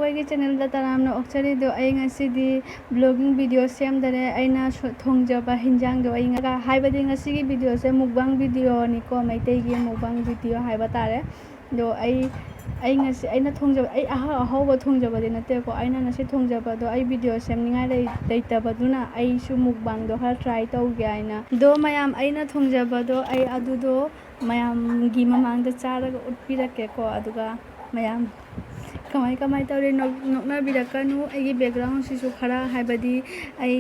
ꯑꯩꯈꯣꯏꯒꯤ ꯆꯦꯅꯦꯜꯗ ꯇꯔꯥꯝꯅ ꯑꯣꯛꯆꯔꯤꯗꯣ ꯑꯩ ꯉꯁꯤꯗꯤ ꯕ꯭ꯂꯣꯒꯤꯡ ꯚꯤꯗꯤꯑꯣ ꯁꯦꯝꯗꯔꯦ ꯑꯩꯅ ꯊꯣꯡꯖꯕ ꯍꯤꯟꯖꯥꯡꯗꯣ ꯍꯥꯏꯕꯗꯤ ꯉꯁꯤꯒꯤ ꯚꯤꯗꯤꯑꯣꯁꯦ ꯃꯨꯛꯕꯥꯡ ꯚꯤꯗꯤꯑꯣꯅꯤꯀꯣ ꯃꯩꯇꯩꯒꯤ ꯃꯨꯛꯕꯥꯡ ꯚꯤꯗꯤꯑꯣ ꯍꯥꯏꯕ ꯇꯥꯔꯦ ꯑꯗꯣ ꯑꯩ ꯉꯁꯤ ꯑꯩꯅ ꯊꯣꯡꯖꯕ ꯑꯩ ꯑꯍꯥꯎꯕ ꯊꯣꯡꯖꯕꯗꯤ ꯅꯠꯇꯦꯀꯣ ꯑꯩꯅ ꯉꯁꯤ ꯊꯣꯡꯖꯕꯗꯣ ꯑꯩ ꯚꯤꯗꯤꯑꯣ ꯁꯦꯝꯅꯤꯡꯉꯥই ꯂꯩꯇꯕꯗꯨꯅ ꯑꯩꯁꯨ ꯃꯨꯛꯕꯥꯡꯗꯣ ꯈꯔ ꯇ꯭ꯔꯥꯏ ꯇꯧꯒꯦ ꯍꯥꯏꯅ ꯑꯗꯣ ꯃꯌꯥꯝ ꯑꯩꯅ ꯊꯣꯡꯖꯕꯗꯣ ꯑꯩ ꯑꯗꯨꯗꯣ ꯃꯌꯥꯝꯒꯤ ꯃꯃꯥꯡꯗ ꯆꯥꯔꯒ ꯎꯠꯄꯤꯔꯛꯀꯦꯀꯣ ꯑꯗꯨꯒ ꯃꯌꯥꯝ ꯀꯃꯥꯏ ꯇꯧꯔꯤ ꯅꯣꯛꯅꯕꯤꯔꯛꯀꯅꯨ ꯑꯩꯒꯤ ꯕꯦꯛꯒ꯭ꯔꯥꯎꯟꯁꯤꯁꯨ ꯈꯔ ꯍꯥꯏꯕꯗꯤ ꯑꯩ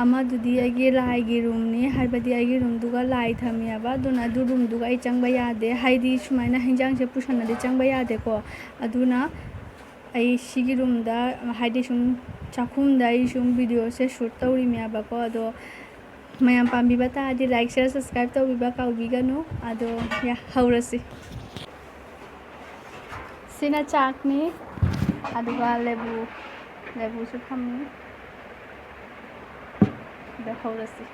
ꯑꯃꯗꯨꯗꯤ ꯑꯩꯒꯤ ꯂꯥꯏꯒꯤ ꯔꯨꯝꯅꯤ ꯍꯥꯏꯕꯗꯤ ꯑꯩꯒꯤ ꯔꯨꯝꯗꯨꯒ ꯂꯥꯏ ꯊꯝꯃꯦꯕ ꯑꯗꯨꯅ ꯑꯗꯨ ꯔꯨꯝꯗꯨꯒ ꯑꯩ ꯆꯪꯕ ꯌꯥꯗꯦ ꯍꯥꯏꯗꯤ ꯁꯨꯃꯥꯏꯅ ꯍꯤꯟꯖꯥꯡꯁꯦ ꯄꯨꯁꯟꯅꯗꯤ ꯆꯪꯕ ꯌꯥꯗꯦꯀꯣ ꯑꯗꯨꯅ ꯑꯩ ꯁꯤꯒꯤ ꯔꯨꯝꯗ ꯍꯥꯏꯗꯤ ꯁꯨꯝ ꯆꯥꯛꯈꯨꯝꯗ ꯑꯩ ꯁꯨꯝ ꯚꯤꯗꯤꯑꯣꯁꯦ ꯁꯨꯠ ꯇꯧꯔꯤꯅꯦꯕꯀꯣ ꯑꯗꯣ ꯃꯌꯥꯝ ꯄꯥꯝꯕꯤꯕ ꯇꯥꯔꯗꯤ ꯂꯥꯏꯛ ꯁꯤꯌꯔ ꯁꯕꯁꯀ꯭ꯔꯥꯏꯕ ꯇꯧꯕꯤꯕ ꯀꯥꯎꯕꯤꯒꯅꯨ ꯑꯗꯣ ꯍꯧꯔꯁꯤ ꯁꯤꯅ ꯆꯥꯛꯅꯤ ꯑꯗꯨꯒ ꯂꯦꯕꯨꯁꯨ ꯊꯝꯃꯤ ꯑꯗ ꯍꯧꯔꯁꯤ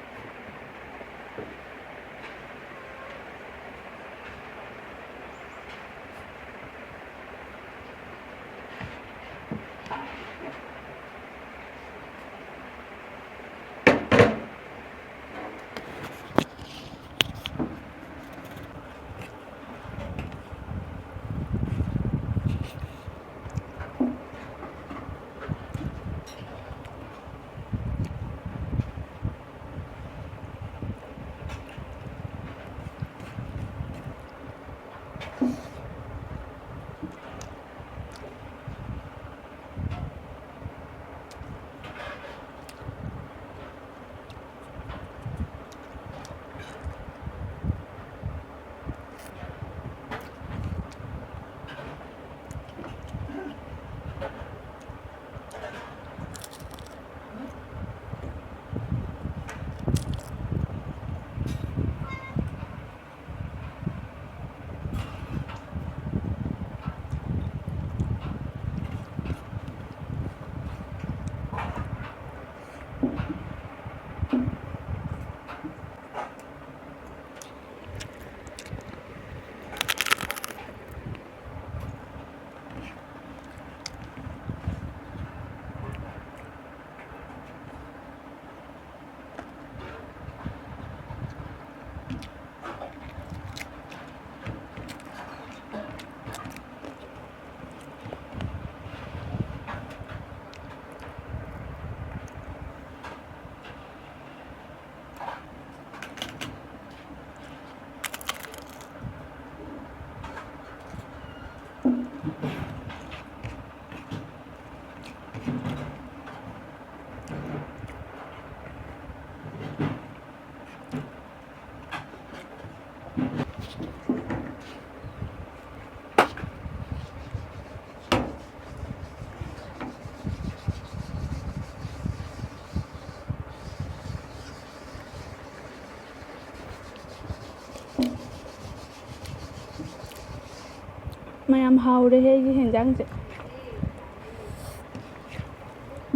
ꯃꯌꯥꯝ ꯍꯥꯎꯔꯦꯍꯦ ꯑꯩꯒꯤ ꯍꯦꯟꯖꯥꯡꯁꯦ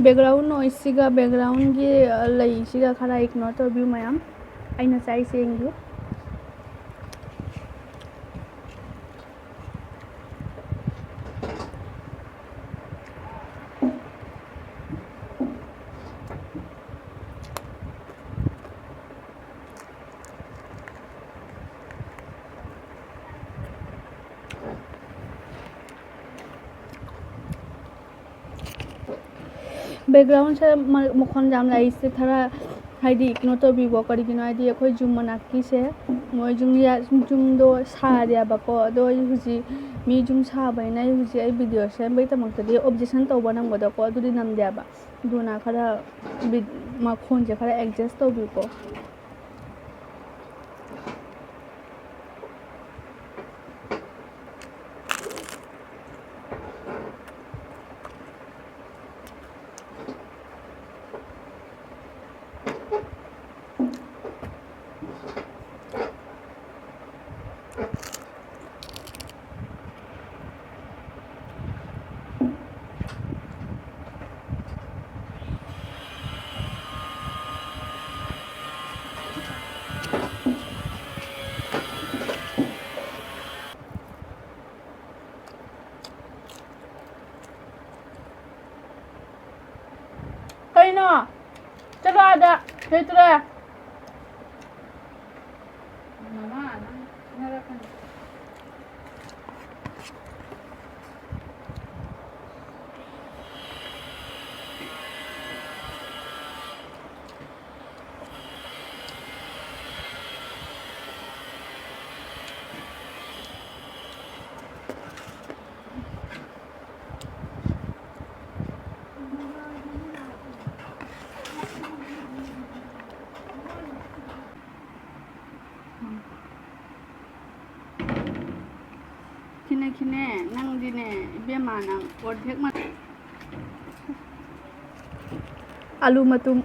ꯕꯦꯛꯒ꯭ꯔꯥꯎꯟ ꯅꯣꯏꯁꯁꯤꯒ ꯕꯦꯛꯒ꯭ꯔꯥꯎꯟꯒꯤ ꯂꯩꯁꯤꯒ ꯈꯔ ꯏꯒꯅꯣꯔ ꯇꯧꯕꯤꯌꯨ ꯃꯌꯥꯝ ꯑꯩꯅ ꯆꯥꯏꯁꯦ ꯌꯦꯡꯕꯤꯌꯨ ꯕꯦꯛꯒ꯭ꯔꯥꯎꯟꯁꯦ ꯃꯈꯣꯟ ꯌꯥꯝ ꯂꯩꯔꯤꯁꯦ ꯈꯔ ꯍꯥꯏꯗꯤ ꯏꯒꯅꯣꯔ ꯇꯧꯕꯤꯀꯣ ꯀꯔꯤꯒꯤꯅꯣ ꯍꯥꯏꯗꯤ ꯑꯩꯈꯣꯏ ꯖꯨꯝ ꯃꯅꯥꯛꯀꯤꯁꯦ ꯃꯣꯏ ꯖꯨꯝꯗꯣ ꯁꯥꯔꯦꯕꯀꯣ ꯑꯗꯣ ꯑꯩ ꯍꯧꯖꯤꯛ ꯃꯤ ꯖꯨꯝ ꯁꯥꯕꯅꯤꯅ ꯑꯩ ꯍꯧꯖꯤꯛ ꯑꯩ ꯚꯤꯗꯤꯑꯣ ꯁꯦꯝꯕꯒꯤꯗꯃꯛꯇꯗꯤ ꯑꯣꯕꯖꯦꯛꯁꯟ ꯇꯧꯕ ꯅꯪꯕꯗꯣꯀꯣ ꯑꯗꯨꯗꯤ ꯅꯝꯗꯦꯕ ꯑꯗꯨꯅ ꯈꯔ ꯃꯈꯣꯟꯁꯦ ꯈꯔ ꯑꯦꯗꯖꯁ ꯇꯧꯕꯤꯌꯨꯀꯣ ꯀꯩꯅꯣ ꯆꯠꯂꯣ ꯑꯥꯗ ꯂꯩꯇ꯭ꯔꯦ ꯃꯃꯥ ꯅꯪ ꯈꯪꯅꯔꯛꯀꯅꯤ ꯈꯤꯅꯦ ꯅꯪꯗꯤꯅꯦ 이베마 ꯅꯪ 어택 마 아루 마tum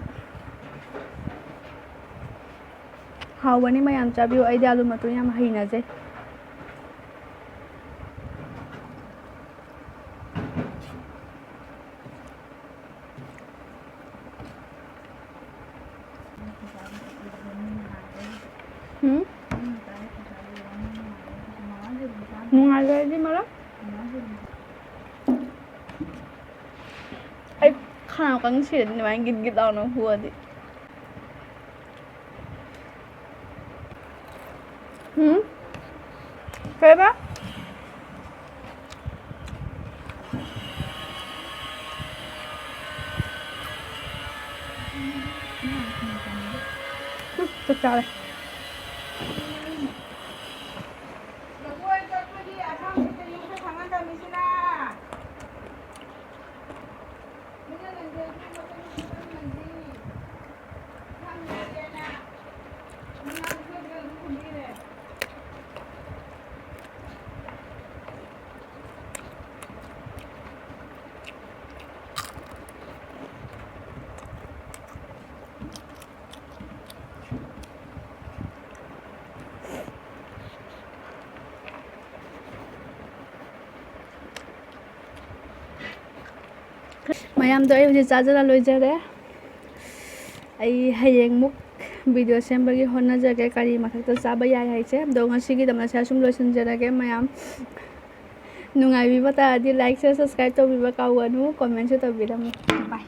하우ꯕꯅꯤ ꯃꯌꯥꯝ ꯆꯥꯕꯤꯌꯨ ꯑꯩꯗꯤ 아루 마tum ꯌꯥꯝ ꯍꯩꯅꯖꯩ ꯅꯨꯡꯉꯥꯏꯖꯔꯗꯤ ꯃꯔꯝ ꯑꯩ ꯈꯅꯥꯎ ꯀꯪ ꯁꯤꯔꯗꯤ ꯑꯗꯨꯃꯥꯏꯅ ꯒꯤꯠ ꯒꯤꯠ ꯂꯥꯎꯅ ꯍꯨꯑꯗꯤ ꯀꯩꯕ ꯆꯥꯛ ꯆꯥꯔꯦ ꯃꯌꯥꯝꯗꯣ ꯑꯩ ꯍꯧꯖꯤꯛ ꯆꯥꯖꯔ ꯂꯣꯏꯖꯔꯦ ꯑꯩ ꯍꯌꯦꯡꯃꯨꯛ ꯚꯤꯗꯤꯑꯣ ꯁꯦꯝꯕꯒꯤ ꯍꯣꯠꯅꯖꯒꯦ ꯀꯔꯤ ꯃꯊꯛꯇ ꯆꯥꯕ ꯌꯥꯏ ꯍꯥꯏꯁꯦ ꯑꯗꯣ ꯉꯁꯤꯒꯤꯗꯃꯛ ꯁꯨꯝ ꯂꯣꯏꯁꯤꯟꯖꯔꯒꯦ ꯃꯌꯥꯝ ꯅꯨꯡꯉꯥꯏꯕꯤꯕ ꯇꯥꯔꯗꯤ ꯂꯥꯏꯛ ꯁꯦꯌꯔ ꯁꯕꯁꯀ꯭ꯔꯥꯏꯕ ꯇꯧꯕꯤꯕ ꯀꯥꯎꯒꯅꯨ ꯀꯣꯃꯦꯟꯁꯨ ꯇꯧꯕꯤꯔꯝꯃꯨ ꯕꯥꯏ